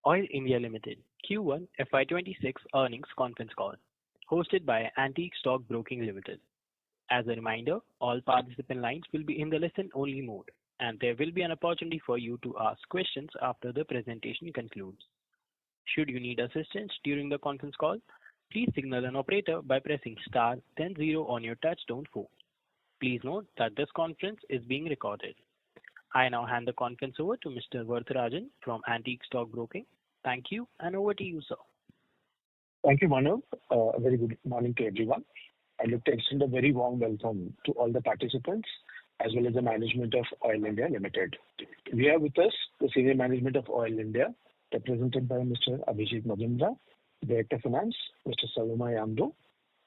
Oil India Limited Q1FY26 earnings conference call, hosted by Antique Stock Broking Limited. As a reminder, all participant lines will be in the listen-only mode, and there will be an opportunity for you to ask questions after the presentation concludes. Should you need assistance during the conference call, please signal an operator by pressing star then zero on your touchtone phone. Please note that this conference is being recorded. I now hand the conference over to Mr. Varatharajan from Antique Stock Broking. Thank you, and over to you, sir. Thank you, Manav. A very good morning to everyone. I'd like to extend a very warm welcome to all the participants as well as the management of Oil India Limited. We have with us the senior management of Oil India, represented by Mr. Abhijit Majumdar, Director of Finance, Mr. Saloma Yamdo,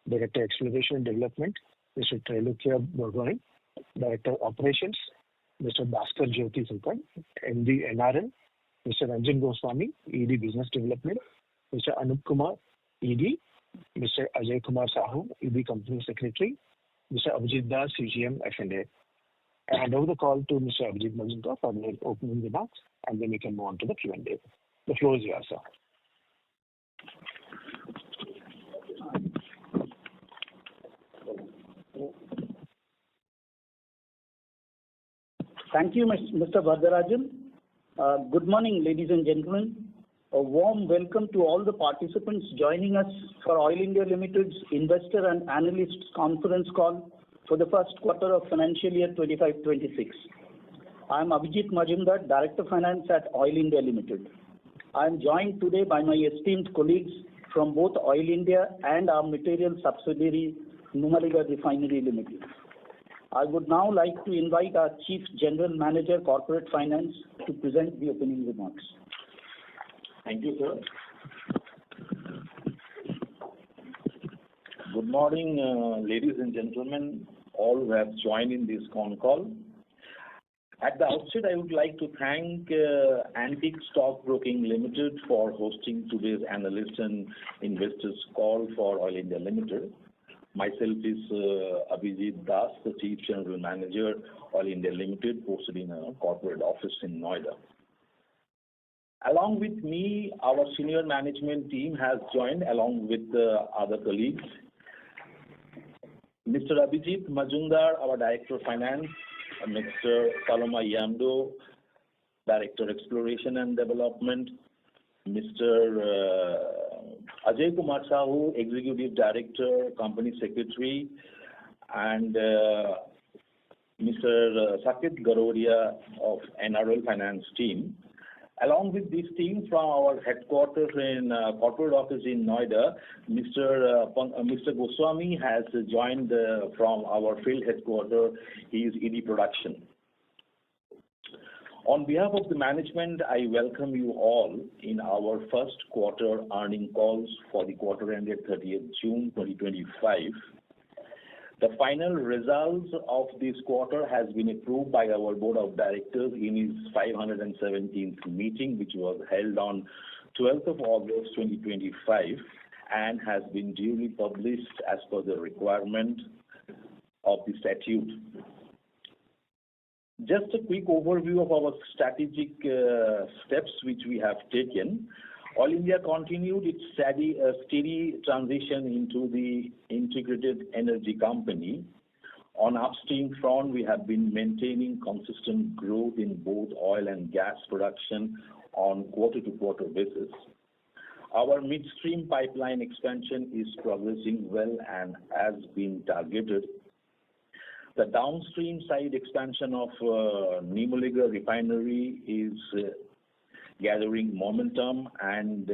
Director Exploration and Development, Mr. Trailukya Borgohain, Director Operations, Mr. Bhaskar Jyoti Sultan, MD NRL, Mr. Ranjan Goswami, ED Business Development, Mr. Anup Kumar, ED, Mr. Ajay Kumar Sahu, ED Company Secretary, Mr. Abhijit Das, CGM F&A. I hand over the call to Mr. Abhijit Majumdar for the opening remarks, and then we can move on to the Q&A. The floor is yours, sir. Thank you, Mr. Varatharajan. Good morning, ladies and gentlemen. A warm welcome to all the participants joining us for Oil India Limited's Investor and Analysts Conference Call for the first quarter of financial year 25-26. I am Abhijit Majumdar, Director of Finance at Oil India Limited. I am joined today by my esteemed colleagues from both Oil India and our material subsidiary, Numaligarh Refinery Limited. I would now like to invite our Chief General Manager, Corporate Finance, to present the opening remarks. Thank you, sir. Good morning, ladies and gentlemen, all who have joined in this con call. At the outset, I would like to thank Antique Stock Broking Limited for hosting today's analyst and investors call for Oil India Limited. Myself is Abhijit Das, the Chief General Manager, Oil India Limited, posted in a corporate office in Noida. Along with me, our senior management team has joined along with other colleagues. Mr. Abhijit Majumdar, our Director of Finance, Mr. Saloma Yamdo, Director Exploration and Development, Mr. Ajay Kumar Sahu, Executive Director, Company Secretary, and Mr. Sakit Garodia of NRL Finance team. Along with this team from our headquarters in corporate office in Noida, Mr. Goswami has joined from our field headquarters. He is ED Production. On behalf of the management, I welcome you all in our first quarter earnings calls for the quarter ended 30th June 2025. The final results of this quarter has been approved by our Board of Directors in its 517th meeting, which was held on 12th of August 2025 and has been duly published as per the requirement of the statute. Just a quick overview of our strategic steps which we have taken. Oil India continued its steady transition into the integrated energy company. On upstream front, we have been maintaining consistent growth in both oil and gas production on quarter-to-quarter basis. Our midstream pipeline expansion is progressing well and has been targeted. The downstream side expansion of Numaligarh Refinery is gathering momentum and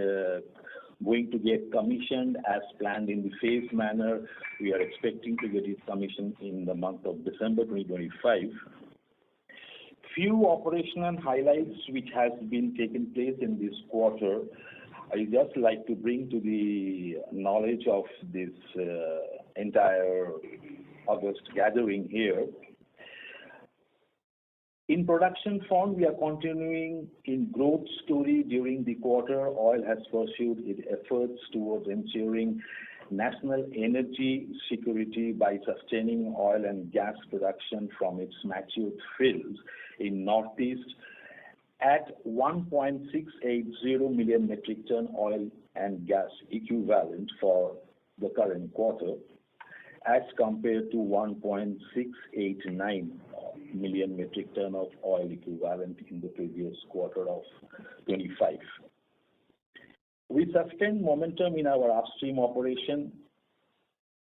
going to get commissioned as planned in the phased manner. We are expecting to get it commissioned in the month of December 2025. Few operational highlights which has been taken place in this quarter, I just like to bring to the knowledge of this entire August gathering here. In production front, we are continuing in growth story during the quarter. Oil has pursued its efforts towards ensuring national energy security by sustaining oil and gas production from its mature fields in Northeast at 1.680 million metric ton oil and gas equivalent for the current quarter, as compared to 1.689 million metric ton of oil equivalent in the previous quarter of 25. We sustained momentum in our upstream operation.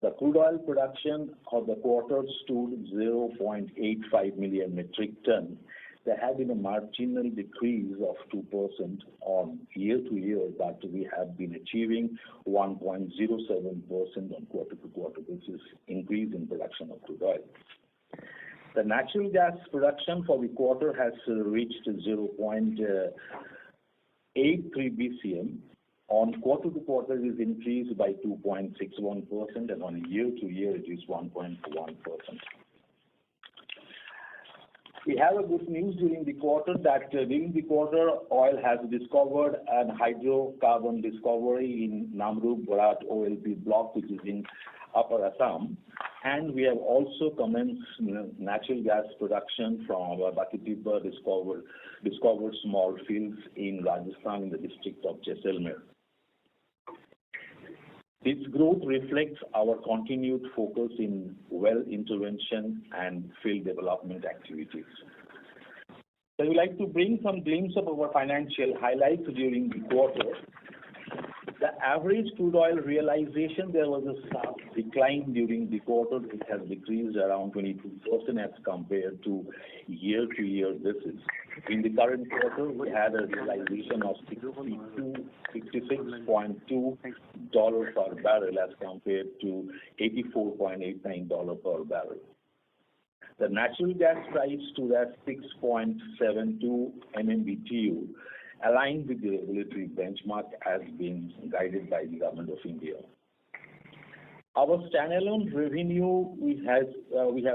The crude oil production of the quarter stood 0.85 million metric ton. There had been a marginal decrease of 2% on year-to-year, but we have been achieving 1.07% on quarter-to-quarter basis increase in production of crude oil. The natural gas production for the quarter has reached 0.83 BCM. On quarter-to-quarter, it is increased by 2.61%, and on year-to-year, it is 1.1%. We have a good news during the quarter that during the quarter, oil has discovered an hydrocarbon discovery in Namrup Barat OLP block, which is in Upper Assam, and we have also commenced natural gas production from our Batitibba discovered small fields in Rajasthan in the district of Jaisalmer. This growth reflects our continued focus in well intervention and field development activities. So I would like to bring some glimpse of our financial highlights during the quarter. The average crude oil realization, there was a sharp decline during the quarter. It has decreased around 22% as compared to year-to-year basis. In the current quarter, we had a realization of $66.2 per barrel as compared to $84.89 per barrel. The natural gas price stood at 6.72 MMBTU, aligned with the regulatory benchmark as being guided by the Government of India. Our standalone revenue, we have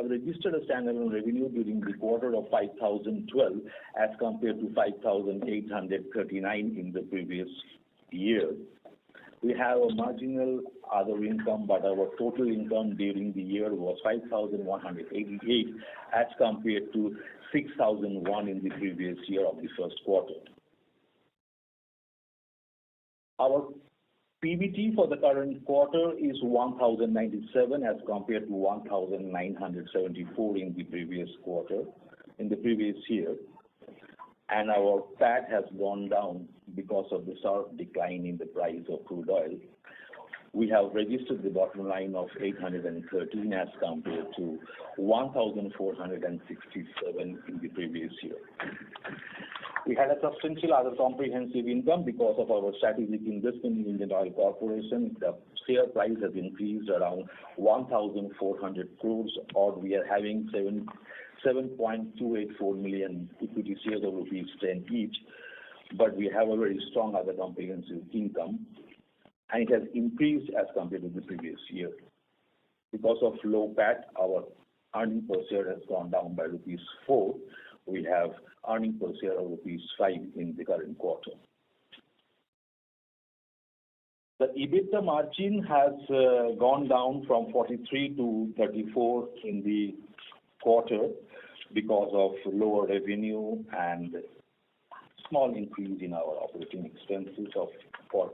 registered a standalone revenue during the quarter of 5,012 as compared to 5,839 in the previous year. We have a marginal other income, but our total income during the year was 5,188 as compared to 6,001 in the previous year of the first quarter. Our PBT for the current quarter is 1,097 as compared to 1,974 in the previous quarter, in the previous year. And our PAT has gone down because of the sharp decline in the price of crude oil. We have registered the bottom line of 813 as compared to 1,467 in the previous year. We had a substantial other comprehensive income because of our strategic investment in Indian Oil Corporation. The share price has increased around 1,400 crores, or we are having 7.284 million equity shares of rupees 10 each. But we have a very strong other comprehensive income, and it has increased as compared to the previous year. Because of low PAT, our earning per share has gone down by rupees 4. We have earning per share of rupees 5 in the current quarter. The EBITDA margin has gone down from 43 to 34 in the quarter because of lower revenue and small increase in our operating expenses for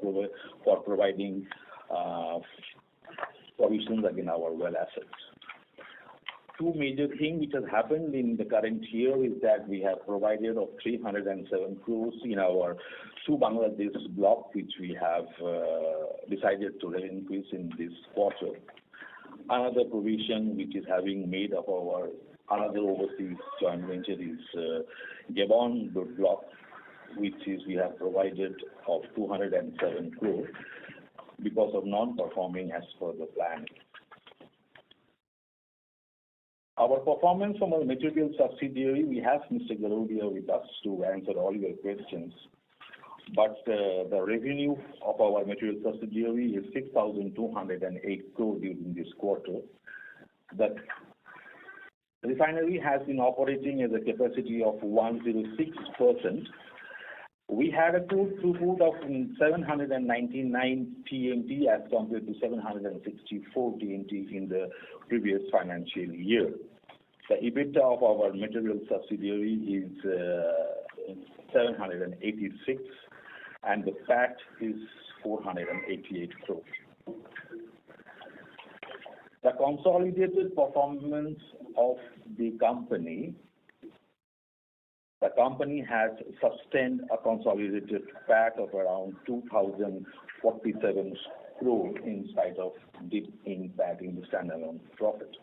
providing provisions against our well assets. Two major things which has happened in the current year is that we have provided of 307 crores in our two Bangladesh block, which we have decided to increase in this quarter. Another provision which is having made of our another overseas joint venture is Gabon block, which is we have provided of 207 crores because of non-performing as per the plan. Our performance from our material subsidiary, we have Mr. Garodia with us to answer all your questions. But the revenue of our material subsidiary is 6,208 crore during this quarter. The refinery has been operating at a capacity of 106%. We had a crude throughput of 799 TMT as compared to 764 TMT in the previous financial year. The EBITDA of our material subsidiary is 786, and the PAT is 488 crores. The consolidated performance of the company has sustained a consolidated PAT of around 2,047 crores in spite of dip in PAT in the standalone profit.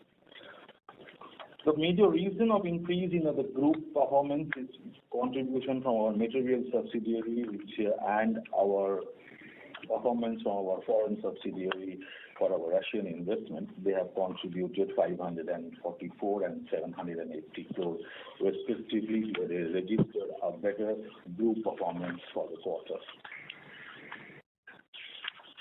The major reason of increase in the group performance is contribution from our material subsidiary, and our performance from our foreign subsidiary for our Russian investment. They have contributed 544 and 780 crores respectively, where they registered a better group performance for the quarter.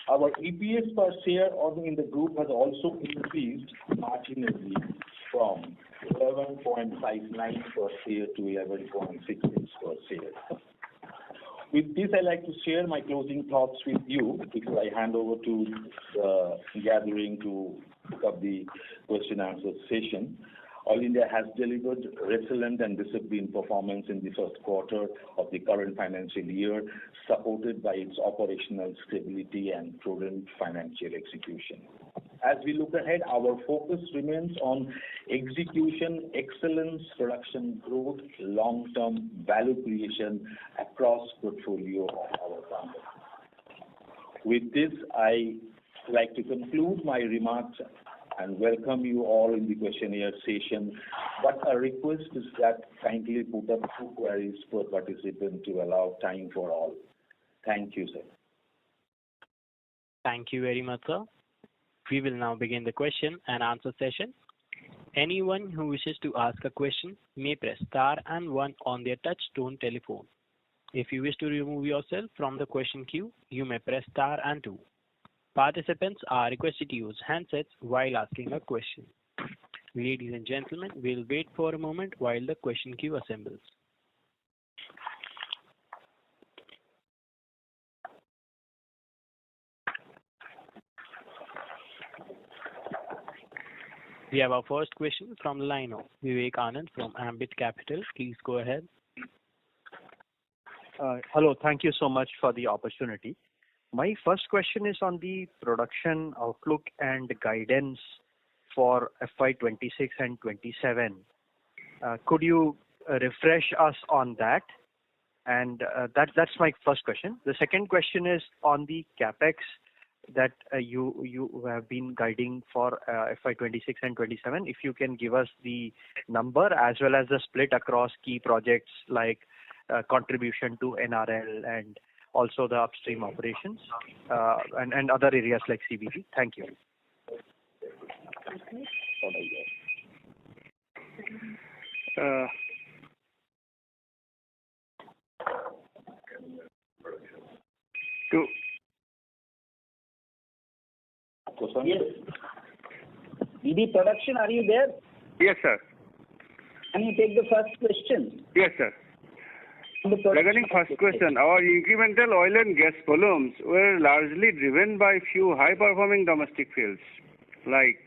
Our EPS per share in the group has also increased marginally from 11.59 per share to 11.66 per share. With this, I'd like to share my closing thoughts with you before I hand over to the gathering to pick up the question and answer session. Oil India has delivered resilient and disciplined performance in the first quarter of the current financial year, supported by its operational stability and prudent financial execution. As we look ahead, our focus remains on execution, excellence, production growth, long-term value creation across portfolio of our company. With this, I like to conclude my remarks and welcome you all in the questionnaire session. But a request is that kindly put up 2 queries per participant to allow time for all. Thank you, sir. Thank you very much, sir. We will now begin the question and answer session. Anyone who wishes to ask a question may press star and 1 on their touch-tone telephone. If you wish to remove yourself from the question queue, you may press star and 2. Participants are requested to use handsets while asking a question. Ladies and gentlemen, we'll wait for a moment while the question queue assembles. We have our first question from the line of Vivek Anand from Ambit Capital. Please go ahead. Hello, thank you so much for the opportunity. My first question is on the production outlook and guidance for FY26 and 27. Could you refresh us on that? And that's my first question. The second question is on the capex that you have been guiding for FY26 and 27. If you can give us the number as well as the split across key projects like contribution to NRL and also the upstream operations and other areas like CBG. Thank you. Yes. DD Production, are you there? Yes, sir. Can you take the first question? Yes, sir. Regarding first question, our incremental oil and gas volumes were largely driven by few high-performing domestic fields like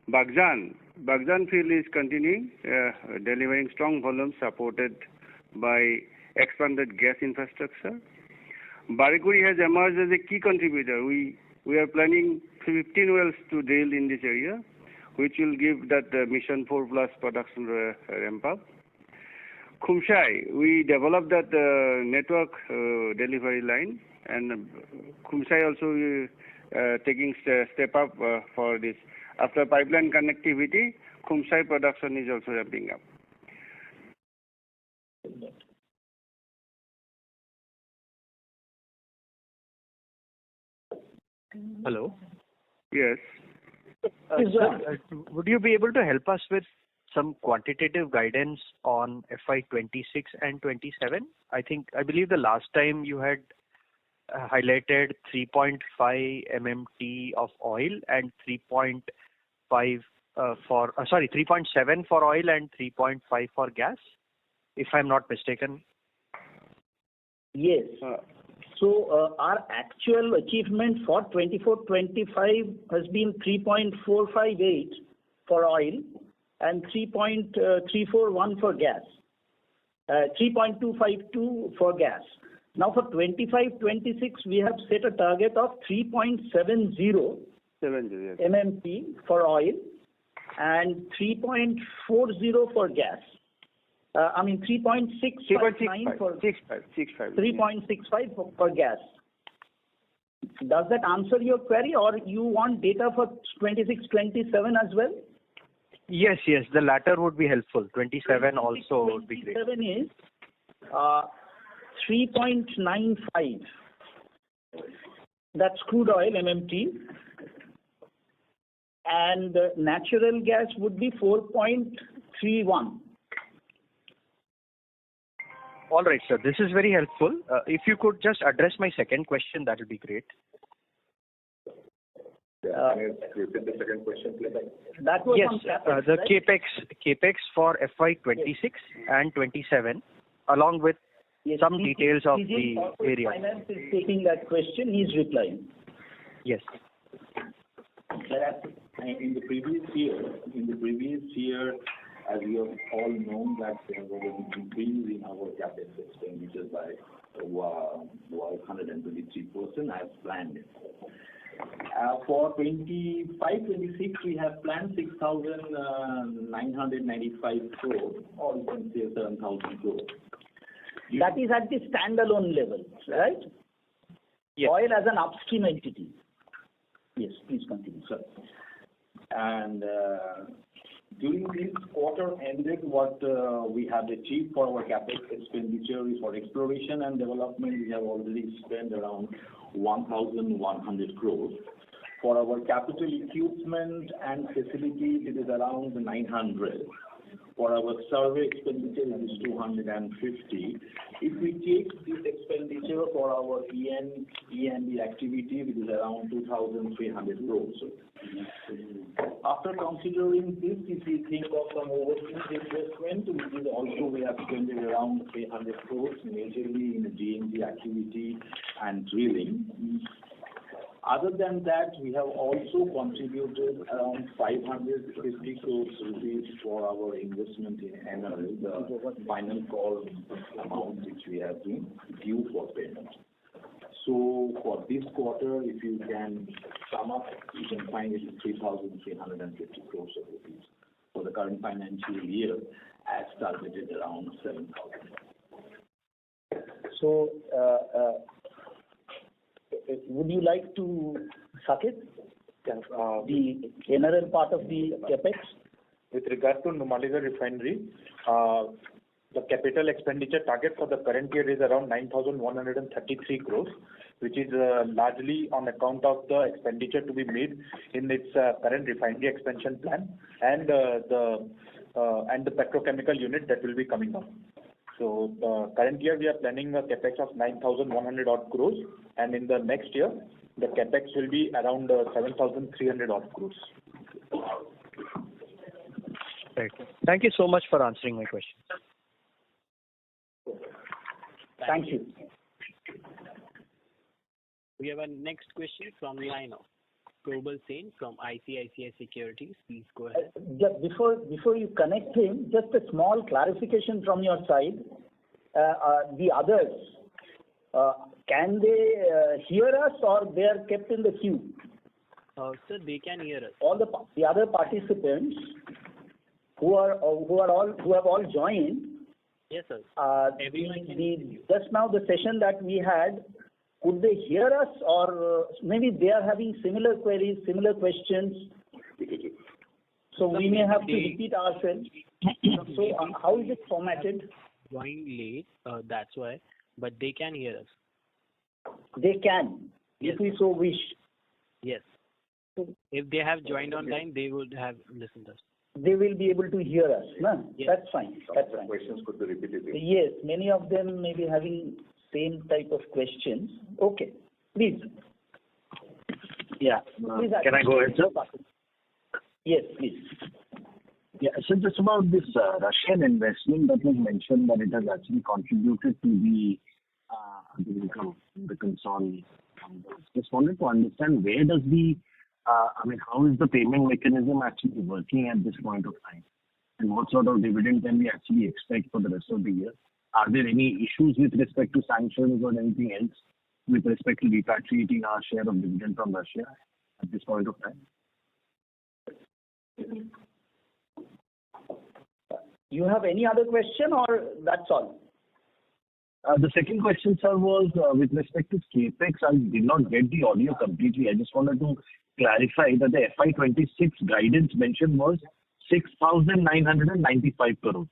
Baghjan. Baghjan field is continuing, delivering strong volumes supported by expanded gas infrastructure. Barikuri has emerged as a key contributor. We are planning 15 wells to drill in this area, which will give that Mission 4 Plus production ramp up. Khumsai, we developed that network delivery line, and Khumsai also taking step up for this. After pipeline connectivity, Khumsai production is also ramping up. Hello. Yes. Sir, would you be able to help us with some quantitative guidance on FY26 and 27? I believe the last time you had highlighted 3.5 MMT of oil and 3.7 for oil and 3.5 for gas, if I'm not mistaken. Yes. So our actual achievement for 24-25 has been 3.458 for oil and 3.341 for gas. 3.252 for gas. Now for 25-26, we have set a target of 3.70 yes. MMT for oil and 3.40 for gas. 3.659 for 3.65 for gas. Does that answer your query, or you want data for 26-27 as well? Yes, the latter would be helpful. 27 also would be great. 27 is 3.95. That's crude oil MMT. And natural gas would be 4.31. All right, sir. This is very helpful. If you could just address my second question, that would be great. Can you repeat the second question, please? That was Yes, on CapEx, the right? capex for FY26 and 27, along with some details of the area. Finance is taking that question. He's replying. Yes. In the previous year, as you have all known, that there was an increase in our capex expenditures by 123% as planned. For 25-26, we have planned 6,995 crore, or you can say 7,000 crore. That is at the standalone level, right? Yes. Oil as an upstream entity. Yes, please continue, sir. And during this quarter ended, what we have achieved for our capex expenditure is for exploration and development. We have already spent around 1,100 crores. For our capital equipment and facilities, it is around 900. For our survey expenditure, it is 250. If we take this expenditure for our E&D activity, it is around 2,300 crores. After considering this, if we think of some overseas investment, which is also we have spent around 300 crores, majorly in the G&G activity and drilling. Other than that, we have also contributed around 550 crores rupees for our investment in NRL, the final call amount which we have been due for payment. So for this quarter, if you can sum up, you can find it 3,350 crores of rupees. For the current financial year, as targeted around 7,000. So, would you like to, Saket, the NRL part of the capex? With regard to Numaligarh Refinery, the capital expenditure target for the current year is around 9,133 crores, which is largely on account of the expenditure to be made in its current refinery expansion plan and the petrochemical unit that will be coming up. So current year we are planning a capex of 9,100 odd crores, and in the next year the capex will be around 7,300 odd crores. Right. Thank you so much for answering my question. Thank you. We have a next question from the line of Probal Sen from ICICI Securities. Please go ahead. Just before you connect him, just a small clarification from your side. The others, can they hear us, or they are kept in the queue? Sir, they can hear us. All the other participants who have all joined. Yes, sir. Everyone can hear you. Just now the session that we had, could they hear us, or maybe they are having similar queries, similar questions? So we may have to repeat ourselves. So how is it formatted? Joined late, that's why, but they can hear us. They can, Yes. if we so wish. Yes. If they have joined on time, they would have listened to us. They will be able to hear us. No? Yes. That's fine. That's fine. Questions could be repeated. Yes, many of them may be having same type of questions. Okay, please. Yeah. Please Can I go ahead, sir? Yes, please. Yeah. So just about this Russian investment that was mentioned, that it has actually contributed to the income, the consolidated. Just wanted to understand where does how is the payment mechanism actually working at this point of time? And what sort of dividend can we actually expect for the rest of the year? Are there any issues with respect to sanctions or anything else with respect to repatriating our share of dividend from Russia at this point of time? You have any other question or that's all? The second question, sir, was with respect to CapEx. I did not get the audio completely. I just wanted to clarify that the FY26 guidance mentioned was 6,995 crores.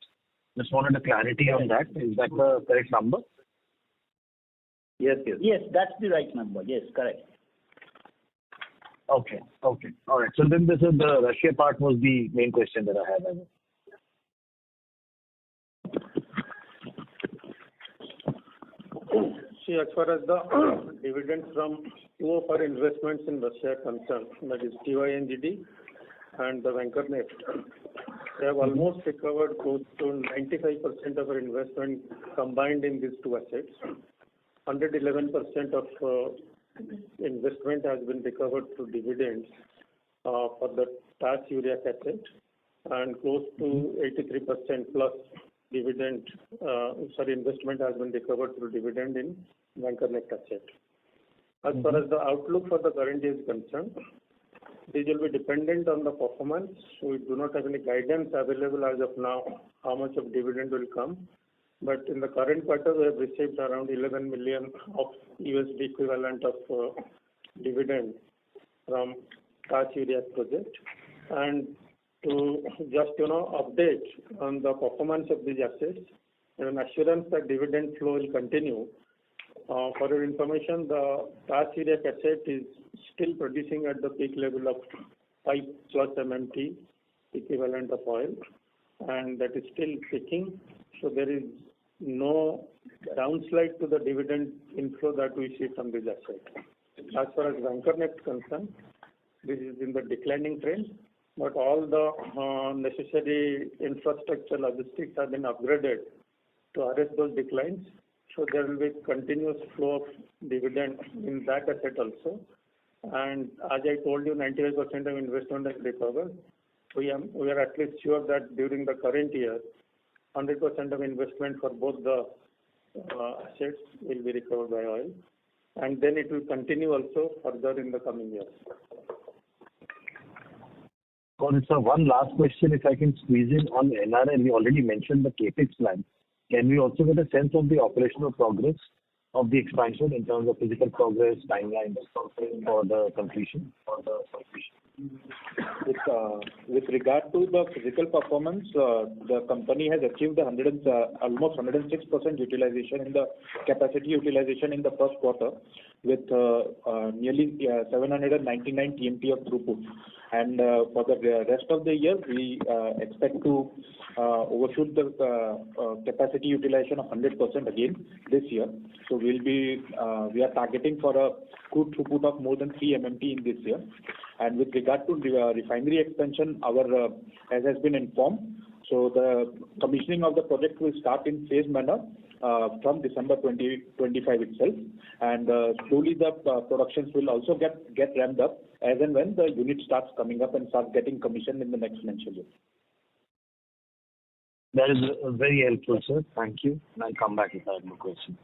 Just wanted a clarity on that. Is that the correct number? Yes. Yes, that's the right number. Yes, correct. Okay. All right. So then this is the Russia part was the main question that I had. See, as far as the dividends from two of our investments in Russia are concerned, that is TYNGD and the Vankorneft, they have almost recovered close to 95% of our investment combined in these two assets. 111% of investment has been recovered through dividends for the TAS urea asset, and close to 83% plus investment has been recovered through dividend in Vankorneft asset. As far as the outlook for the current year is concerned, this will be dependent on the performance. We do not have any guidance available as of now how much of dividend will come. But in the current quarter, we have received around 11 million of USD equivalent of dividend from TAS urea project. And to just update on the performance of these assets and an assurance that dividend flow will continue. For your information, the TAS urea asset is still producing at the peak level of 5 plus MMT equivalent of oil, and that is still peaking. So there is no downslide to the dividend inflow that we see from this asset. As far as Vankorneft is concerned, this is in the declining trend, but all the necessary infrastructure logistics have been upgraded to arrest those declines. So there will be continuous flow of dividend in that asset also. And as I told you, 95% of investment has recovered. We are at least sure that during the current year, 100% of investment for both the assets will be recovered by oil. And then it will continue also further in the coming years. Got it, sir. One last question, if I can squeeze in on NRL. We already mentioned the CapEx plan. Can we also get a sense of the operational progress of the expansion in terms of physical progress, timelines for the completion? With regard to the physical performance, the company has achieved almost 106% utilization in the capacity utilization in the first quarter, with nearly 799 TMT of throughput. And for the rest of the year, we expect to overshoot the capacity utilization of 100% again this year. So we are targeting for a crude throughput of more than 3 MMT in this year. And with regard to refinery expansion, as has been informed, so the commissioning of the project will start in phased manner from December 2025 itself, and slowly the productions will also get ramped up as and when the unit starts coming up and starts getting commissioned in the next financial year. That is very helpful, sir. Thank you. And I'll come back if I have more questions.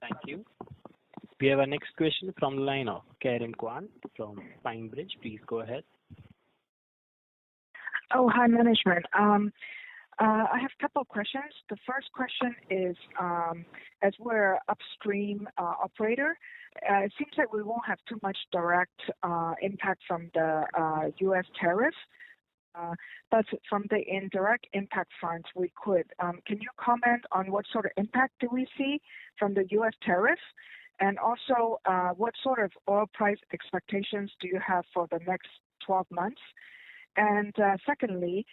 Thank you. We have our next question from the line of Karen Kwan from Pine Bridge. Please go ahead. Oh, hi, management. I have a couple of questions. The first question is, as we're upstream operator, it seems like we won't have too much direct impact from the U.S. tariff. But from the indirect impact front, we could. Can you comment on what sort of impact do we see from the U.S. tariff? And also, what sort of oil price expectations do you have for the next 12 months? And secondly,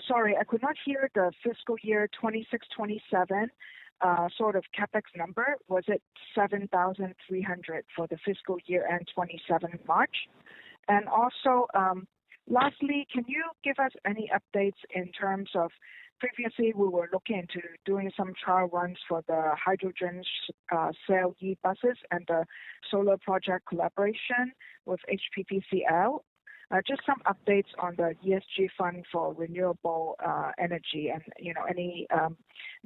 sorry, I could not hear the fiscal year 26-27 sort of capex number. Was it 7,300 for the fiscal year end 27 March? And also, lastly, can you give us any updates in terms of previously we were looking into doing some trial runs for the hydrogen cell e-buses and the solar project collaboration with HPPCL. Just some updates on the ESG fund for renewable energy and, any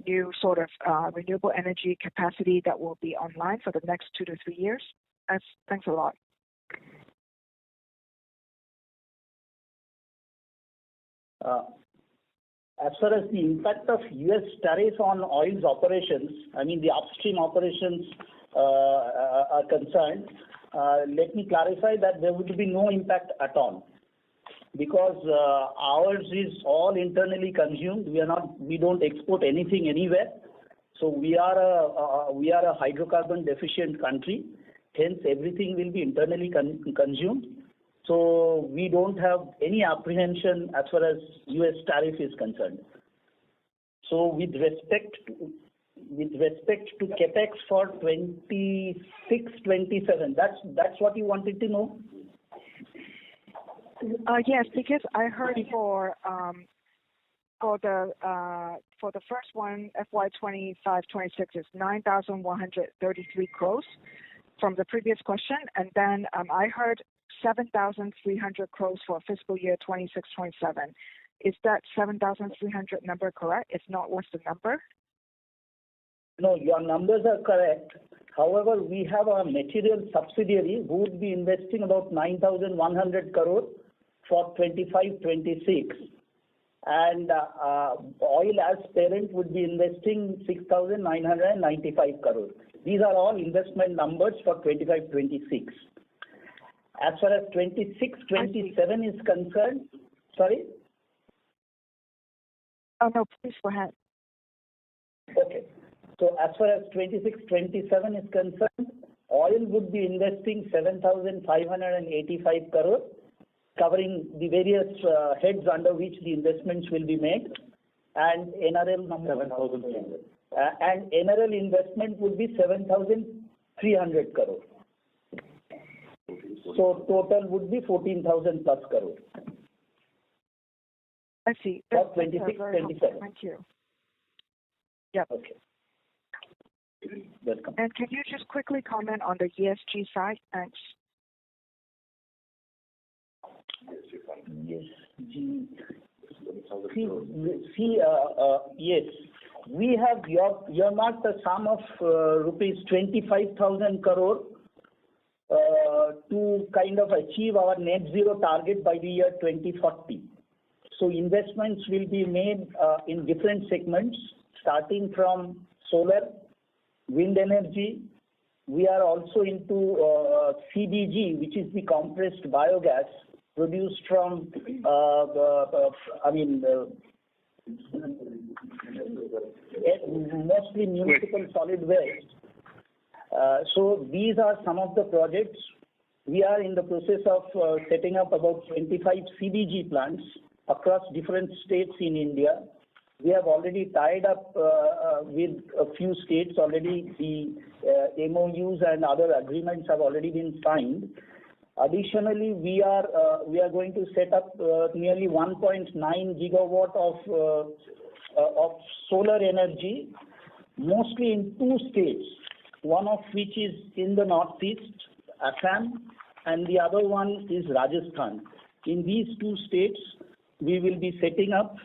new sort of renewable energy capacity that will be online for the next 2 to 3 years. Thanks a lot. As far as the impact of U.S. tariff on oil's operations, the upstream operations are concerned, let me clarify that there would be no impact at all, because ours is all internally consumed. We don't export anything anywhere. So we are a hydrocarbon deficient country. Hence, everything will be internally consumed. So we don't have any apprehension as far as U.S. tariff is concerned. So with respect to capex for 26-27, that's what you wanted to know. Yes, because I heard for the first one, FY25-26 is 9,133 crores from the previous question, and then I heard 7,300 crores for fiscal year 26-27. Is that 7,300 number correct? If not, what's the number? No, your numbers are correct. However, we have a material subsidiary who would be investing about 9,100 crore for 25-26, and oil as parent would be investing 6,995 crore. These are all investment numbers for 25-26. As far as 26-27 is concerned, sorry? Oh, no, please go ahead. Okay. So as far as 26-27 is concerned, oil would be investing 7,585 crore, covering the various heads under which the investments will be made, and NRL number 7,300. And NRL investment would be 7,300 crore. So total would be 14,000 plus crore. I see. For 26-27. Thank you. Yeah. Okay. Welcome. And can you just quickly comment on the ESG side? Thanks. Yes. Yes. We have earmarked a sum of rupees 25,000 crore to kind of achieve our net zero target by the year 2040. So investments will be made in different segments, starting from solar, wind energy. We are also into CBG, which is the compressed biogas produced from, mostly municipal solid waste. So these are some of the projects. We are in the process of setting up about 25 CBG plants across different states in India. We have already tied up with a few states already. The MOUs and other agreements have already been signed. Additionally, we are going to set up nearly 1.9 gigawatt of solar energy, mostly in 2 states, one of which is in the northeast, Assam, and the other one is Rajasthan. In these 2 states, we will be setting up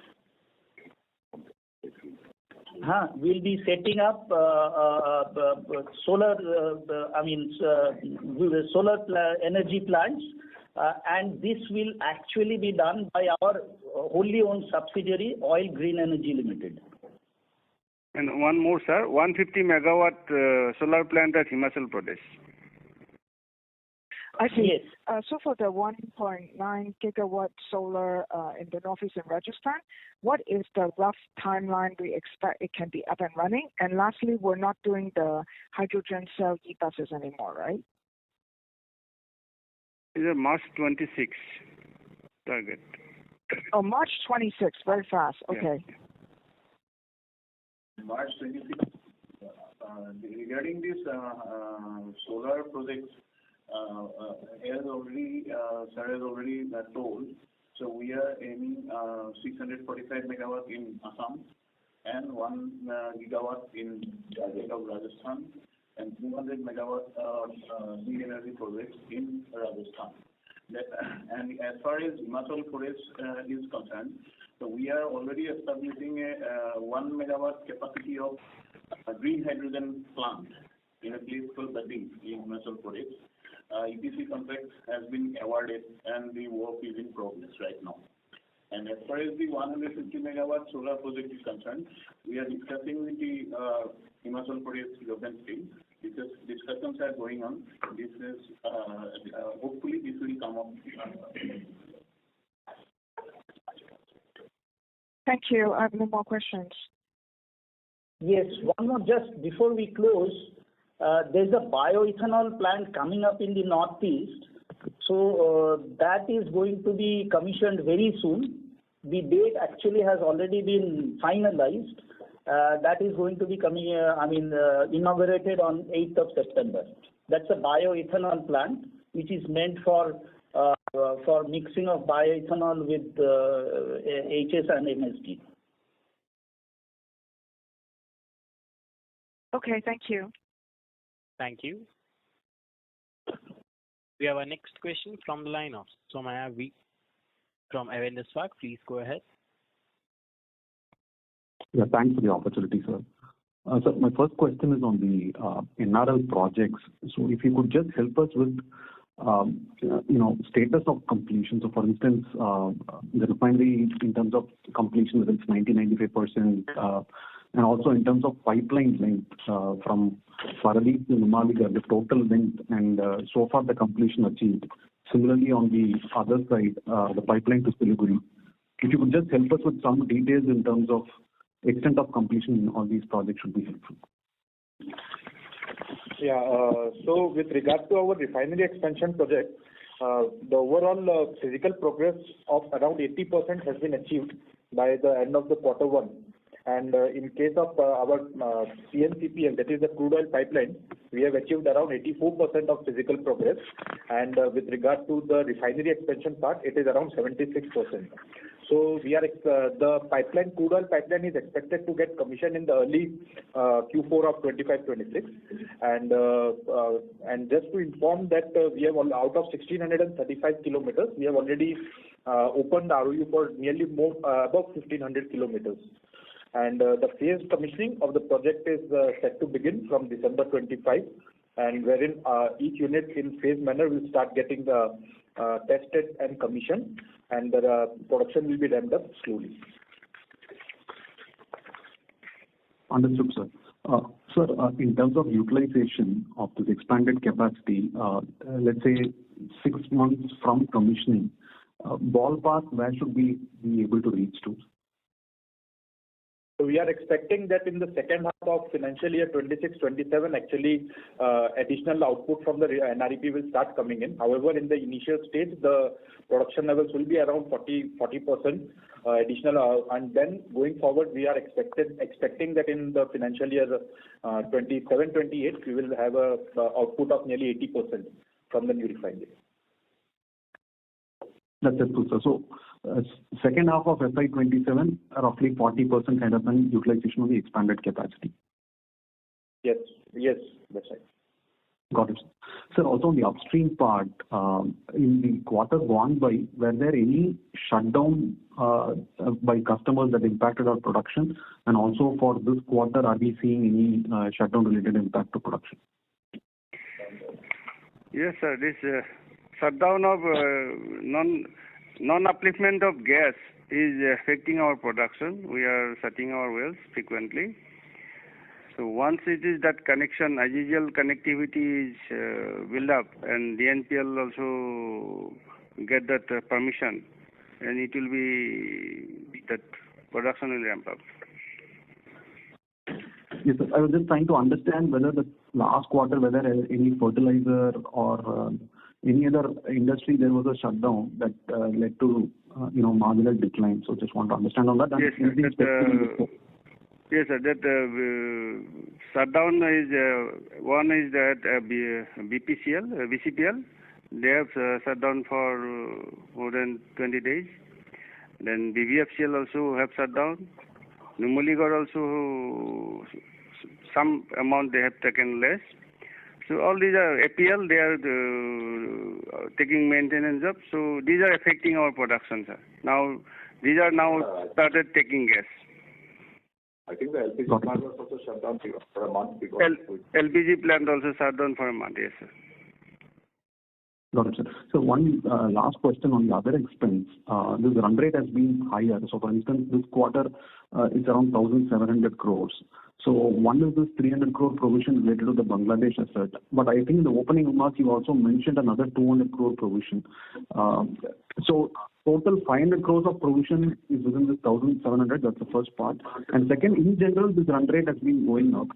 solar energy plants, and this will actually be done by our wholly owned subsidiary, Oil Green Energy Limited. And one more, sir, 150 megawatt solar plant at Himachal Pradesh. I see. Yes. So for the 1.9 gigawatt solar in the northeast in Rajasthan, what is the rough timeline we expect it can be up and running? And lastly, we're not doing the hydrogen cell e-buses anymore, right? It's a March 26 target. Oh, March 26, very fast. Okay. Yeah. March 26. Regarding this solar projects, sir has already told. So we are aiming 645 megawatt in Assam and 1 gigawatt in the state of Rajasthan and 200 megawatt green energy projects in Rajasthan. And as far as Himachal Forest is concerned, so we are already establishing a 1 megawatt capacity of a green hydrogen plant in a place called Bading in Himachal Forest. EPC contract has been awarded and the work is in progress right now. And as far as the 150 megawatt solar project is concerned, we are discussing with the Himachal Pradesh government team because discussions are going on. This is hopefully this will come up. Thank you. I have no more questions. Yes, one more just before we close. There's a bioethanol plant coming up in the northeast. So that is going to be commissioned very soon. The date actually has already been finalized. That is going to be coming, inaugurated on 8th of September. That's a bioethanol plant which is meant for mixing of bioethanol with HS and MSG. Okay, thank you. Thank you. We have our next question from the line of Somaya V from Avendus Spark. Please go ahead. Yeah, thanks for the opportunity, sir. So my first question is on the NRL projects. So if you could just help us with, status of completion. So for instance, the refinery in terms of completion, whether it's 90-95%, and also in terms of pipeline length from Paradip to Numaligarh, the total length, and so far the completion achieved. Similarly, on the other side, the pipeline to Siliguri. If you could just help us with some details in terms of extent of completion in all these projects should be helpful. Yeah, so with regard to our refinery expansion project, the overall physical progress of around 80% has been achieved by the end of the quarter one. And in case of our PNCPL, that is the crude oil pipeline, we have achieved around 84% of physical progress. And with regard to the refinery expansion part, it is around 76%. So we are the pipeline, crude oil pipeline, is expected to get commissioned in the early Q4 of 25-26. And just to inform that we have out of 1,635 kilometers, we have already opened ROU for nearly more above 1,500 kilometers. And the phased commissioning of the project is set to begin from December 25, and wherein each unit in phased manner will start getting tested and commissioned, and the production will be ramped up slowly. Understood, sir. Sir, in terms of utilization of this expanded capacity, let's say 6 months from commissioning, ballpark, where should we be able to reach to? So we are expecting that in the second half of financial year 26-27, actually additional output from the NREP will start coming in. However, in the initial stage, the production levels will be around 40% additional, and then going forward, we are expecting that in the financial year 27-28, we will have a output of nearly 80% from the new refinery. That's it, sir. So, second half of FY27, roughly 40% kind of an utilization of the expanded capacity. Yes, that's right. Got it. Sir, also on the upstream part, in the quarter gone by, were there any shutdown by customers that impacted our production? And also for this quarter, are we seeing any shutdown-related impact to production? Yes, sir. This shutdown of non-upliftment of gas is affecting our production. We are shutting our wells frequently. So once it is that connection, as usual connectivity is built up, and DNPL also get that permission, and it will be that production will ramp up. Yes, sir. I was just trying to understand whether the last quarter, whether any fertilizer or any other industry, there was a shutdown that led to marginal decline. So just want to understand on that. Yes, sir. Yes, sir. That shutdown is one is that BCPL. They have shut down for more than 20 days. Then BVFCL also have shut down. Numaligarh also some amount they have taken less. So all these are APL, they are taking maintenance jobs. So these are affecting our production, sir. Now, these are now started taking gas. I think the LPG plant was also shut down for a month. LPG plant also shut down for a month, yes, sir. Got it, sir. So one last question on the other expense. This run rate has been higher. So for instance, this quarter it's around 1,700 crores. So one is this 300 crore provision related to the Bangladesh asset. But I think in the opening remarks you also mentioned another 200 crore provision. So total 500 crores of provision is within this 1,700. That's the first part. And second, in general, this run rate has been going up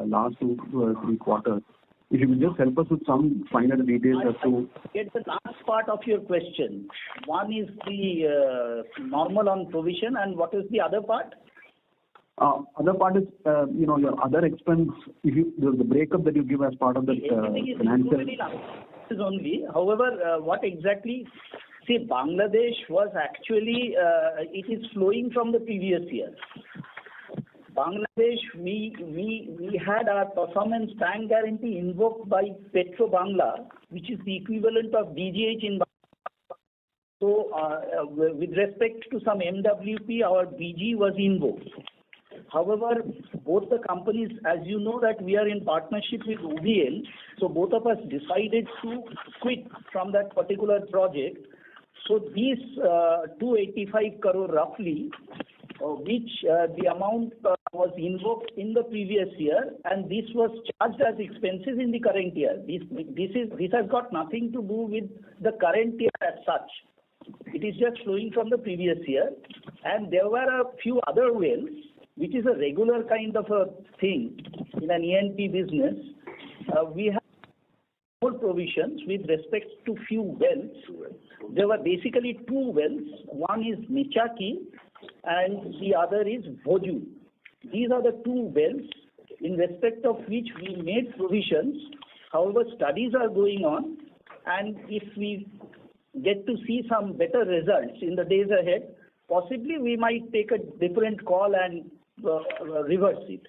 last 2 or 3 quarters. If you could just help us with some finer details as to... Get the last part of your question. One is the normal on provision, and what is the other part? Other part is, your other expense, the breakup that you give as part of the financial... Is only. However, what exactly... See, Bangladesh was actually, it is flowing from the previous year. Bangladesh, we had our performance bank guarantee invoked by Petro Bangla, which is the equivalent of DGH in Bangladesh. So, with respect to some MWP, our BG was invoked. However, both the companies, as you know, that we are in partnership with OVL, so both of us decided to quit from that particular project. So these 285 crore roughly, which the amount was invoked in the previous year, and this was charged as expenses in the current year. This has got nothing to do with the current year as such. It is just flowing from the previous year. And there were a few other wells, which is a regular kind of a thing in an E&P business. We have more provisions with respect to few wells. There were basically 2 wells. One is Michaki and the other is Bhoju. These are the 2 wells in respect of which we made provisions. However, studies are going on, and if we get to see some better results in the days ahead, possibly we might take a different call and reverse it.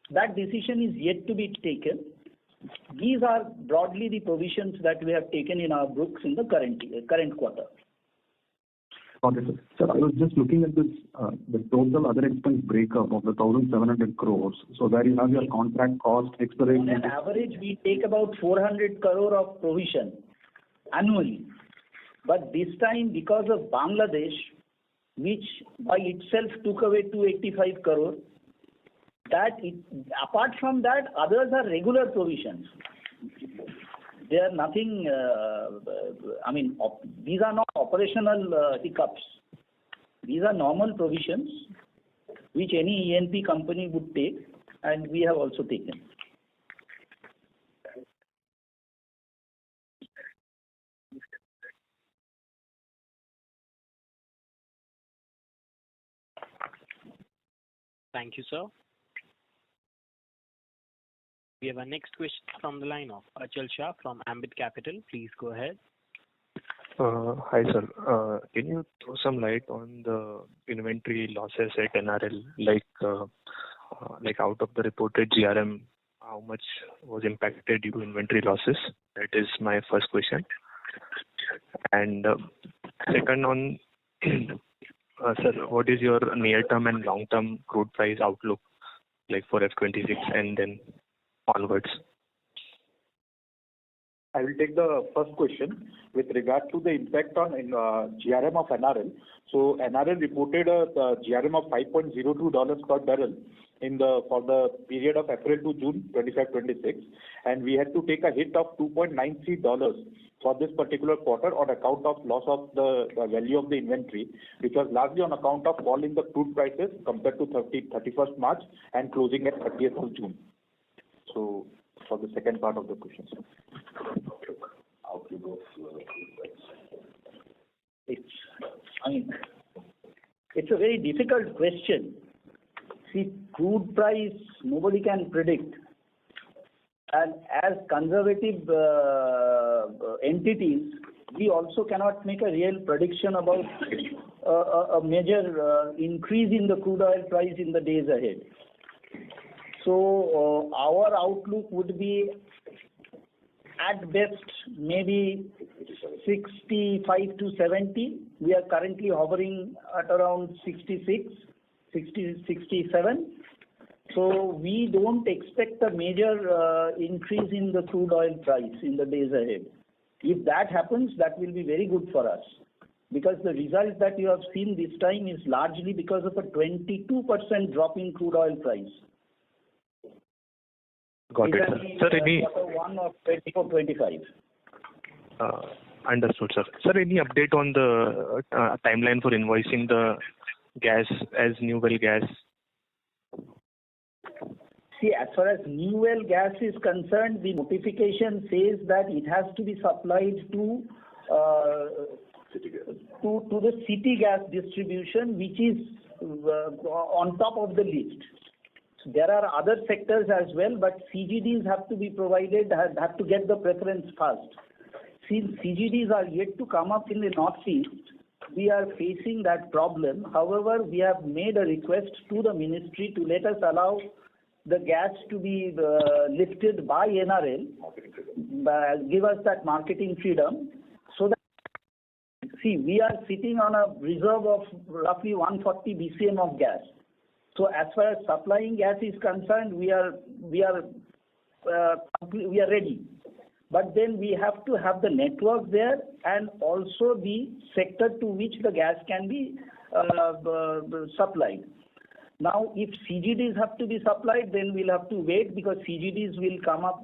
That decision is yet to be taken. These are broadly the provisions that we have taken in our books in the current quarter. Got it, sir. Sir, I was just looking at this, the total other expense breakup of the 1,700 crores. So there you have your contract cost, expiration. On an average, we take about 400 crore of provision annually. But this time, because of Bangladesh, which by itself took away 285 crore, apart from that, others are regular provisions. They are nothing, these are not operational hiccups. These are normal provisions which any E&P company would take, and we have also taken. Thank you, sir. We have our next question from the line of Achal Shah from Ambit Capital. Please go ahead. Hi, sir. Can you throw some light on the inventory losses at NRL? Like out of the reported GRM, how much was impacted due to inventory losses? That is my first question. And second on, sir, what is your near-term and long-term crude price outlook like for F26 and then onwards? I will take the first question with regard to the impact on GRM of NRL. So NRL reported a GRM of $5.02 per barrel for the period of April to June 25-26, and we had to take a hit of $2.93 for this particular quarter on account of loss of the value of the inventory, which was largely on account of fall in the crude prices compared to 31st March and closing at 30th of June. So for the second part of the question, sir. Outlook of it's a very difficult question. See, crude price, nobody can predict. And as conservative entities, we also cannot make a real prediction about a major increase in the crude oil price in the days ahead. So our outlook would be at best maybe 65 to 70. We are currently hovering at around 66, 67. So we don't expect a major increase in the crude oil price in the days ahead. If that happens, that will be very good for us, because the result that you have seen this time is largely because of a 22% drop in crude oil price. Got it, sir. Sir, any Q1 of 24-25. Understood, sir. Sir, any update on the timeline for invoicing the gas as new well gas? See, as far as new well gas is concerned, the notification says that it has to be supplied to the city gas distribution, which is on top of the list. So there are other sectors as well, but CGDs have to be provided, have to get the preference first. Since CGDs are yet to come up in the Northeast, we are facing that problem. However, we have made a request to the ministry to let us allow the gas to be lifted by NRL, give us that marketing freedom, so that, see, we are sitting on a reserve of roughly 140 BCM of gas. So as far as supplying gas is concerned, we are ready. But then we have to have the network there and also the sector to which the gas can be supplied. Now, if CGDs have to be supplied, then we'll have to wait, because CGDs will come up,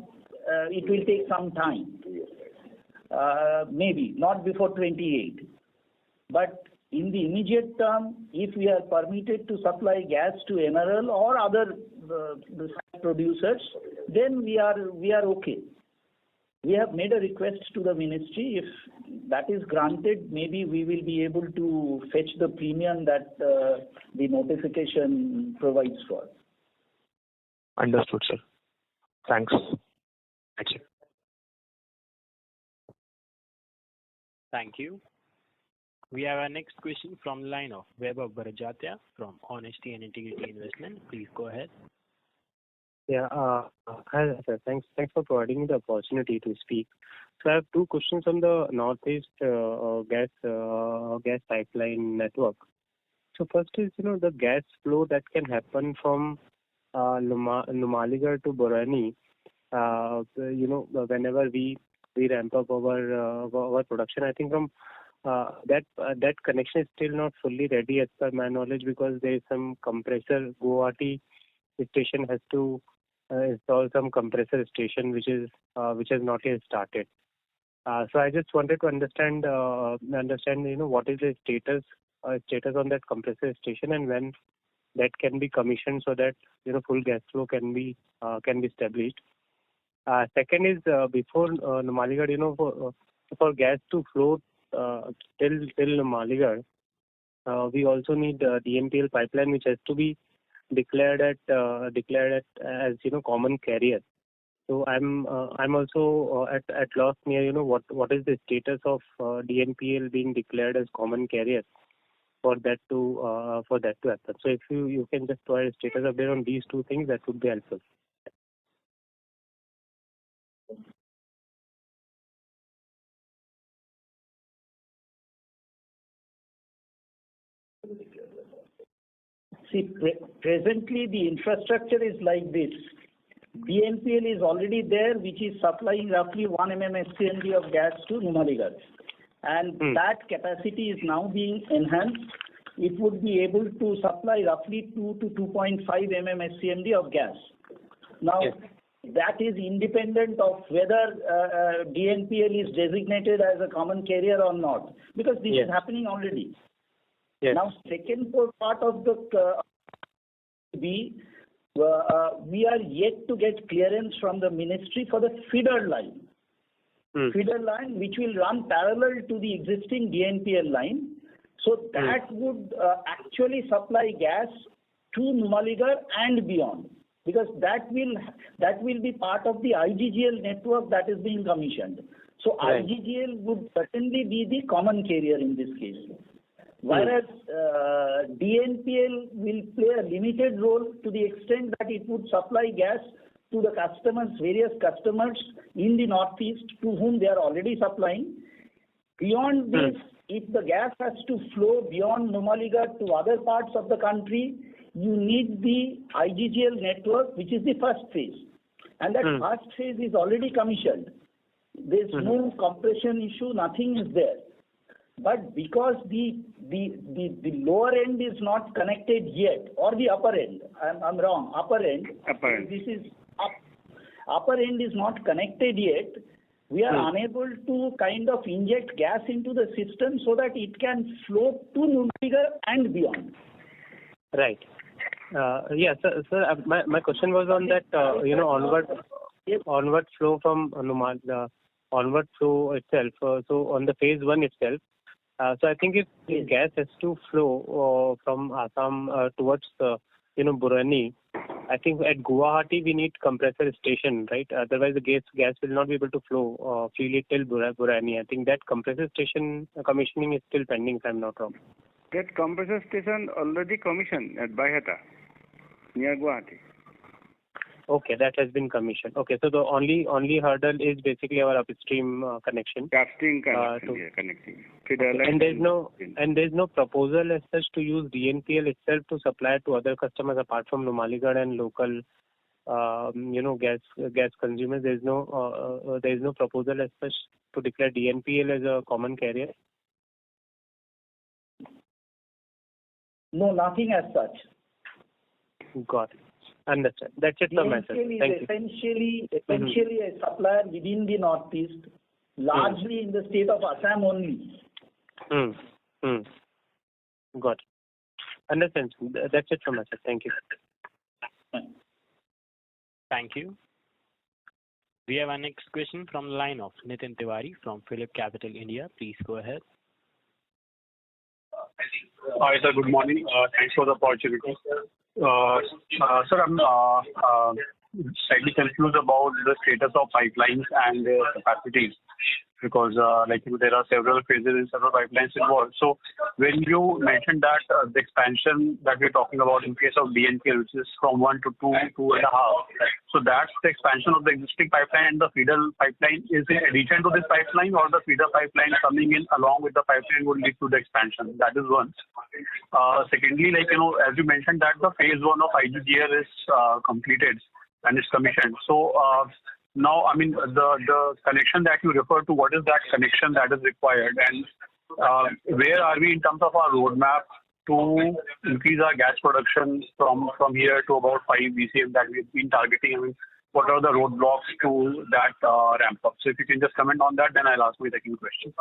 it will take some time. Maybe, not before 28. But in the immediate term, if we are permitted to supply gas to NRL or other producers, then we are okay. We have made a request to the ministry. If that is granted, maybe we will be able to fetch the premium that the notification provides for. Understood, sir. Thanks. That's it. Thank you. We have our next question from the line of Vaibhav Bharajatya from Honesty and Integrity Investment. Please go ahead. Yeah, hi, sir. Thanks for providing me the opportunity to speak. So I have two questions on the Northeast gas pipeline network. So first is, the gas flow that can happen from Numaligarh to Barauni. Whenever we ramp up our production, I think from that connection is still not fully ready as per my knowledge, because there is some compressor. Guwahati station has to install some compressor station which has not yet started. So I just wanted to understand what is the status on that compressor station, and when that can be commissioned so that full gas flow can be established. Second is before Numaligarh, for gas to flow till Numaligarh, we also need DNPL pipeline, which has to be declared as common carrier. So I'm also at loss near what is the status of DNPL being declared as common carrier for that to happen. So if you can just provide a status update on these two things, that would be helpful. See, presently the infrastructure is like this. DNPL is already there, which is supplying roughly 1 MMSCMD of gas to Numaligarh. And that capacity is now being enhanced. It would be able to supply roughly 2 to 2.5 MMSCMD of gas. Now, that is independent of whether DNPL is designated as a common carrier or not, because this is happening already. Yes. Now, second part of the we are yet to get clearance from the ministry for the feeder line. Feeder line which will run parallel to the existing DNPL line. So that would actually supply gas to Numaligarh and beyond, because that will be part of the IGGL network that is being commissioned. So IGGL would certainly be the common carrier in this case. Whereas DNPL will play a limited role to the extent that it would supply gas to the customers, various customers in the Northeast to whom they are already supplying. Beyond this, if the gas has to flow beyond Numaligarh to other parts of the country, you need the IGGL network, which is the first phase. And that first phase is already commissioned. There's no compression issue, nothing is there. But because the lower end is not connected yet, or the upper end, I'm wrong, upper end. This is upper end is not connected yet. We are unable to kind of inject gas into the system so that it can flow to Numaligarh and beyond. Right. Yeah, sir. My question was on that. Onward flow from onward flow itself. So on the phase 1 itself. So I think if the gas has to flow from Assam towards Burani, I think at Guwahati we need compressor station, right? Otherwise the gas will not be able to flow freely till Burani. I think that compressor station commissioning is still pending, if I'm not wrong. That compressor station already commissioned at Baihata, near Guwahati. Okay, that has been commissioned. Okay, so the only hurdle is basically our upstream connection. Upstream connection, connecting. And there's no proposal as such to use DNPL itself to supply to other customers apart from Numaligarh and local, gas consumers. There's no proposal as such to declare DNPL as a common carrier. No, nothing as such. Got it. Understand. That's it from my side. Thank you. Essentially a supplier within the Northeast, largely in the state of Assam only. Got it. Understand. That's it from my side. Thank you. Thank you. We have our next question from the line of Nitin Tiwari from Phillip Capital India. Please go ahead. Hi, sir. Good morning. Thanks for the opportunity. Sir, I'm slightly confused about the status of pipelines and their capacities because there are several phases and several pipelines involved. So when you mentioned that the expansion that we're talking about in case of DNPL, which is from 1 to 2, 2.5, so that's the expansion of the existing pipeline, and the feeder pipeline is in addition to this pipeline, or the feeder pipeline coming in along with the pipeline would lead to the expansion? That is one. Secondly, as you mentioned that the phase 1 of IGGL is completed and is commissioned. So now, I mean, the connection that you refer to, what is that connection that is required, and where are we in terms of our roadmap to increase our gas production from here to about 5 BCM that we've been targeting? I mean, what are the roadblocks to that ramp up? So if you can just comment on that, then I'll ask my second question.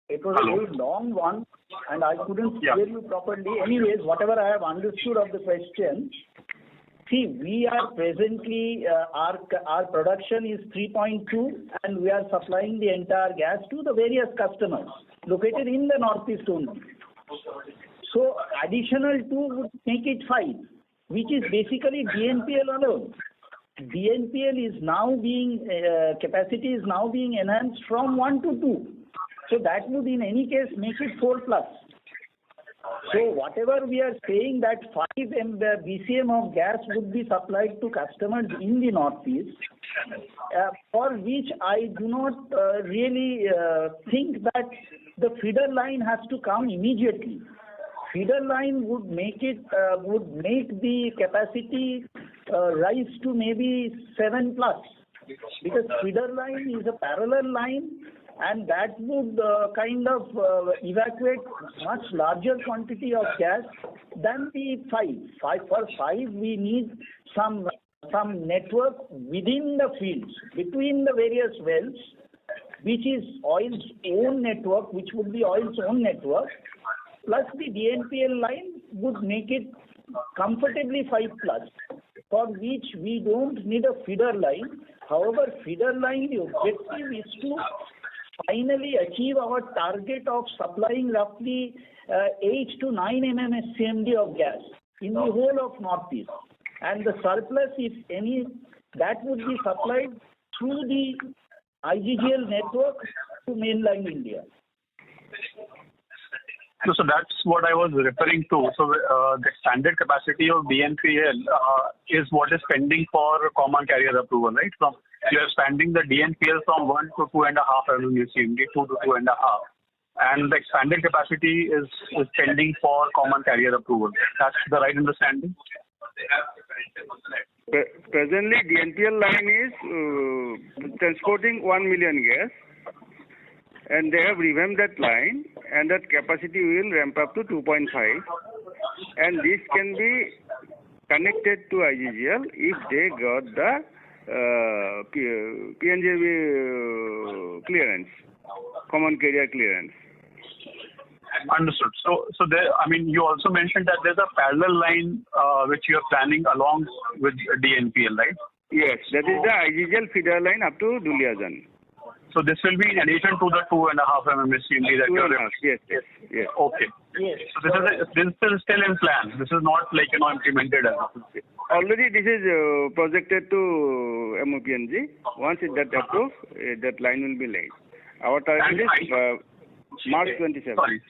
It was a very long one, and I couldn't hear you properly. Anyways, whatever I have understood of the question, see, we are presently, our production is 3.2, and we are supplying the entire gas to the various customers located in the Northeast only. So additional 2 would make it 5, which is basically DNPL alone. DNPL is now being, capacity is now being enhanced from 1 to 2. So that would in any case make it 4+. So whatever we are saying that 5 BCM of gas would be supplied to customers in the Northeast, for which I do not really think that the feeder line has to come immediately. Feeder line would make the capacity rise to maybe 7+, because feeder line is a parallel line, and that would kind of evacuate much larger quantity of gas than the 5. For 5, we need some network within the fields, between the various wells, which is oil's own network, which would be oil's own network, plus the DNPL line would make it comfortably 5+, for which we don't need a feeder line. However, feeder line, the objective is to finally achieve our target of supplying roughly 8 to 9 MMSCMD of gas in the whole of Northeast. And the surplus, if any, that would be supplied through the IGGL network to mainland India. So that's what I was referring to. So the standard capacity of DNPL is what is pending for common carrier approval, right? From you are expanding the DNPL from 1 to 2.5 MMSCMD, 2 to 2.5. And the expanded capacity is pending for common carrier approval. That's the right understanding? Presently, DNPL line is transporting 1 million gas, and they have revamped that line, and that capacity will ramp up to 2.5, and this can be connected to IGGL if they got the PNJB clearance, common carrier clearance. Understood. So there, I mean, you also mentioned that there's a parallel line which you are planning along with DNPL, right? Yes, that is the IGGL feeder line up to Duliajan. So this will be in addition to the 2.5 MMSCMD that you are. Yes. Okay. Yes. So this is still in plan. This is not like implemented as of now. Already this is projected to MOPNG. Once that approved, that line will be laid. Our target is March 27. Sorry.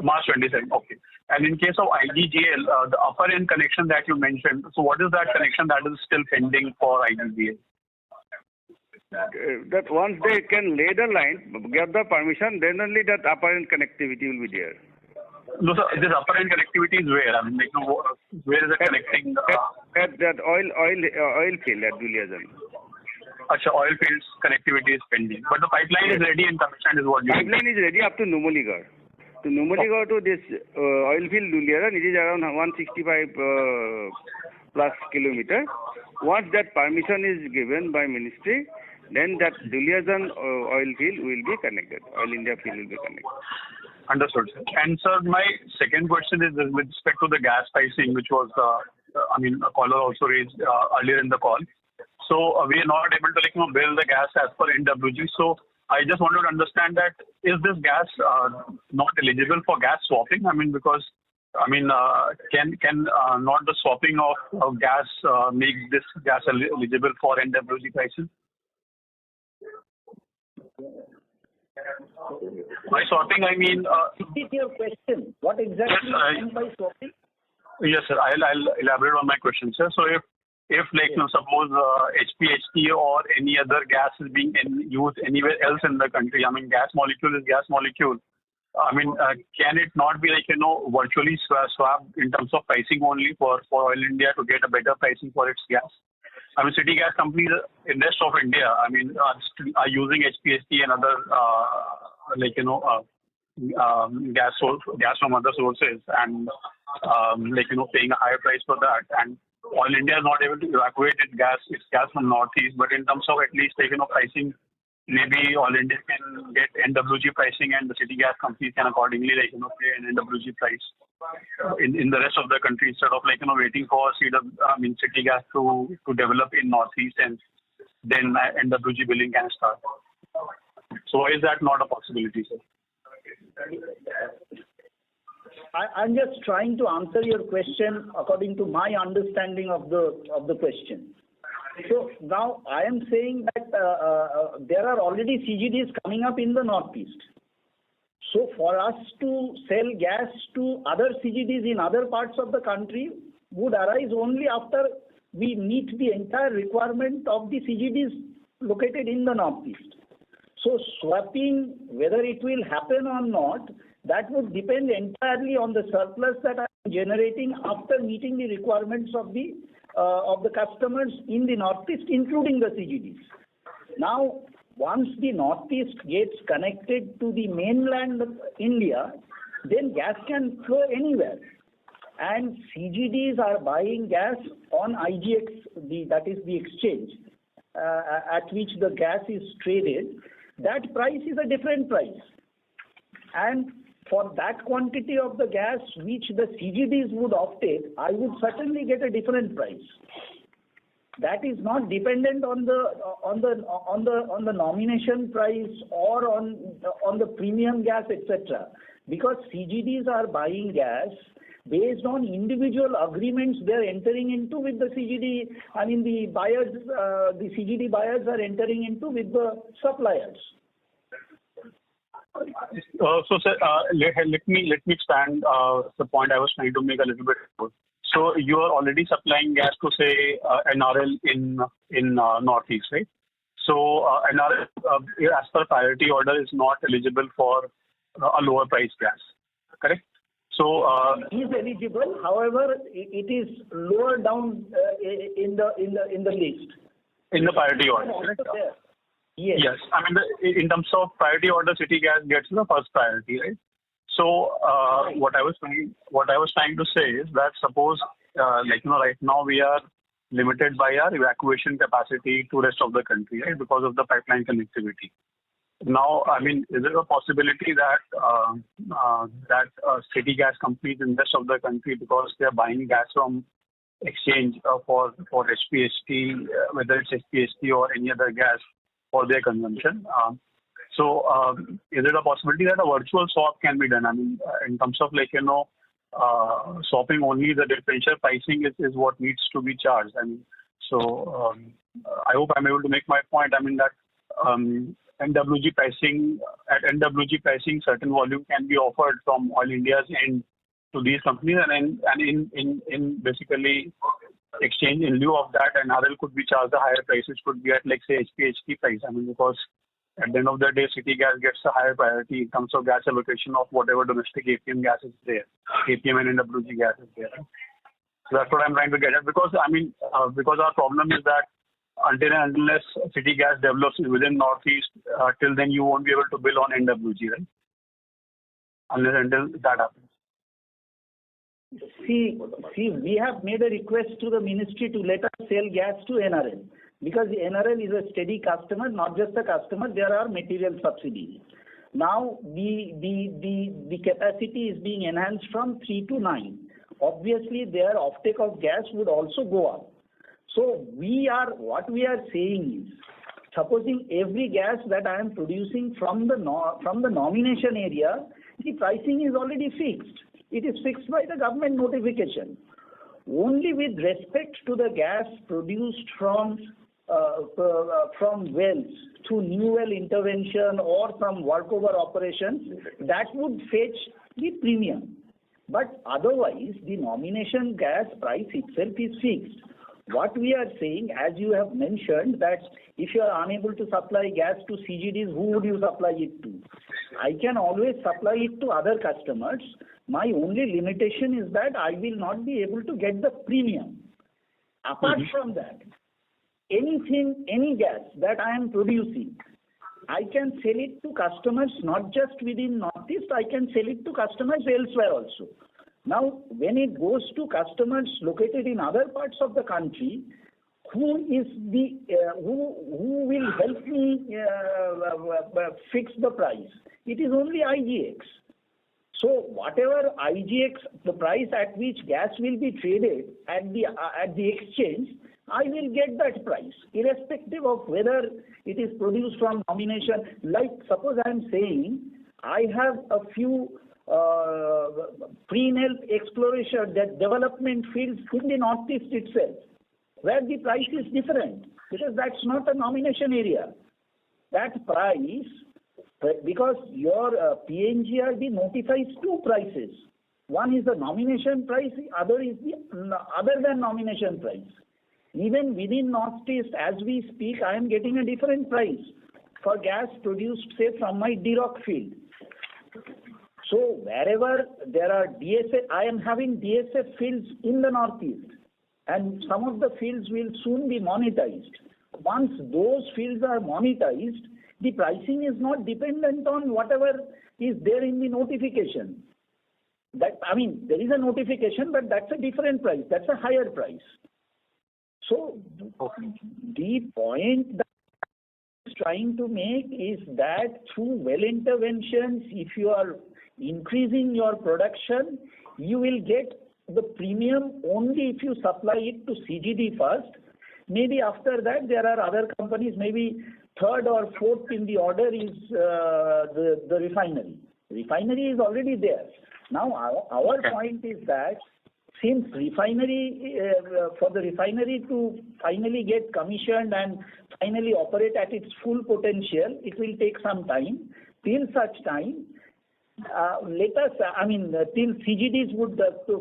March 27. Okay. And in case of IGGL, the upper end connection that you mentioned, so what is that connection that is still pending for IGGL? That once they can lay the line, get the permission, then only that upper end connectivity will be there. No, sir, this upper end connectivity is where? I mean, where is it connecting? At that oil field at Duliajan. Achha, oil fields connectivity is pending, but the pipeline is ready and commissioned is what you Pipeline is ready up to Numaligarh. To Numaligarh to this oil field Duliajan, it is around 165 plus kilometer. Once that permission is given by ministry, then that Duliajan oil field will be connected. Oil India field will be connected. Understood, sir. And sir, my second question is with respect to the gas pricing, which was, a caller also raised earlier in the call. So we are not able to build the gas as per NWG. So I just wanted to understand that is this gas not eligible for gas swapping? I mean, because can not the swapping of gas make this gas eligible for NWG prices? By swapping, I mean. Is it your question? What exactly you mean by swapping? Yes, sir. I'll elaborate on my question, sir. So if suppose HPHT or any other gas is being used anywhere else in the country, I mean, gas molecule is gas molecule. I mean, can it not be virtually swapped in terms of pricing only for Oil India to get a better pricing for its gas? I mean, city gas companies in the rest of India, I mean, are using HPHT and other gas from other sources and paying a higher price for that. And Oil India is not able to evacuate its gas from Northeast, but in terms of at least pricing, maybe Oil India can get NWG pricing and the city gas companies can accordingly pay an NWG price in the rest of the country instead of waiting for city gas to develop in Northeast and then NWG billing can start. So why is that not a possibility, sir? I'm just trying to answer your question according to my understanding of the question. So now I am saying that there are already CGDs coming up in the Northeast. So for us to sell gas to other CGDs in other parts of the country would arise only after we meet the entire requirement of the CGDs located in the Northeast. So swapping, whether it will happen or not, that would depend entirely on the surplus that I am generating after meeting the requirements of the customers in the Northeast, including the CGDs. Now, once the Northeast gets connected to the mainland of India, then gas can flow anywhere. And CGDs are buying gas on IGX, that is the exchange, at which the gas is traded. That price is a different price. And for that quantity of the gas which the CGDs would offtake, I would certainly get a different price. That is not dependent on the nomination price or on the premium gas, etc. Because CGDs are buying gas based on individual agreements they are entering into with the CGD. I mean, the buyers, the CGD buyers are entering into with the suppliers. Sir, let me expand the point I was trying to make a little bit more. So you are already supplying gas to say NRL in Northeast, right? So NRL, as per priority order, is not eligible for a lower price gas, correct? So it is eligible. However, it is lower down in the list. In the priority order. There. Yes. Yes. I mean, in terms of priority order, city gas gets the first priority, right? So what I was trying to say is that suppose right now we are limited by our evacuation capacity to rest of the country, right, because of the pipeline connectivity. Now, I mean, is there a possibility that city gas companies in rest of the country, because they are buying gas from exchange for HPHT, whether it's HPHT or any other gas for their consumption? Is it a possibility that a virtual swap can be done? I mean, in terms of swapping only the differential pricing is what needs to be charged. I mean, I hope I'm able to make my point. I mean that NWG pricing, certain volume can be offered from Oil India's end to these companies, and in basically exchange, in lieu of that, NRL could be charged the higher prices, could be at like say HPHT price. I mean, because at the end of the day, city gas gets a higher priority in terms of gas allocation of whatever domestic APM gas is there, APM and NWG gas is there. So that's what I'm trying to get at, because I mean, because our problem is that unless city gas develops within Northeast, till then you won't be able to bill on NWG, right? Until that happens. See, we have made a request to the ministry to let us sell gas to NRL, because the NRL is a steady customer, not just a customer. There are material subsidies. Now the capacity is being enhanced from 3 to 9. Obviously, their offtake of gas would also go up. So what we are saying is, supposing every gas that I am producing from the nomination area, the pricing is already fixed. It is fixed by the government notification. Only with respect to the gas produced from wells through new well intervention or from workover operations, that would fetch the premium. But otherwise, the nomination gas price itself is fixed. What we are saying, as you have mentioned, that if you are unable to supply gas to CGDs, who would you supply it to? I can always supply it to other customers. My only limitation is that I will not be able to get the premium. Apart from that, any gas that I am producing, I can sell it to customers not just within Northeast, I can sell it to customers elsewhere also. Now, when it goes to customers located in other parts of the country, who will help me fix the price? It is only IGX. So whatever IGX, the price at which gas will be traded at the exchange, I will get that price, irrespective of whether it is produced from nomination. Like suppose I am saying I have a few pre-nel exploration, that development fields in the Northeast itself, where the price is different, because that's not a nomination area. That price, because your PNGRB notifies two prices. One is the nomination price, other is the other than nomination price. Even within Northeast, as we speak, I am getting a different price for gas produced, say, from my D-Rock field. So wherever there are DSF, I am having DSF fields in the Northeast, and some of the fields will soon be monetized. Once those fields are monetized, the pricing is not dependent on whatever is there in the notification. There is a notification, but that's a different price. That's a higher price. So the point that I am trying to make is that through well interventions, if you are increasing your production, you will get the premium only if you supply it to CGD first. Maybe after that, there are other companies, maybe third or fourth in the order is the refinery. Refinery is already there. Now, our point is that since refinery, for the refinery to finally get commissioned and finally operate at its full potential, it will take some time. Till such time, till CGDs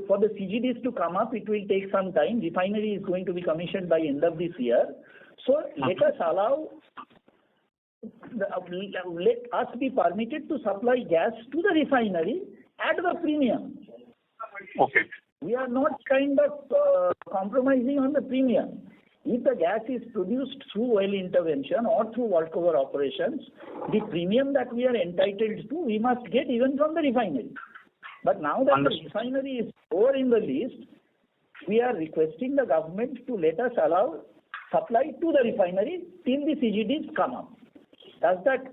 for the CGDs to come up, it will take some time. Refinery is going to be commissioned by end of this year. So let us be permitted to supply gas to the refinery at the premium. Okay. We are not kind of compromising on the premium. If the gas is produced through oil intervention or through workover operations, the premium that we are entitled to, we must get even from the refinery. But now that the refinery is over in the list, we are requesting the government to let us allow supply to the refinery till the CGDs come up. Does that,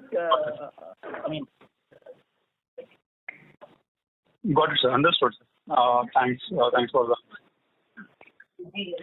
Got it, sir. Understood, sir. Thanks for that.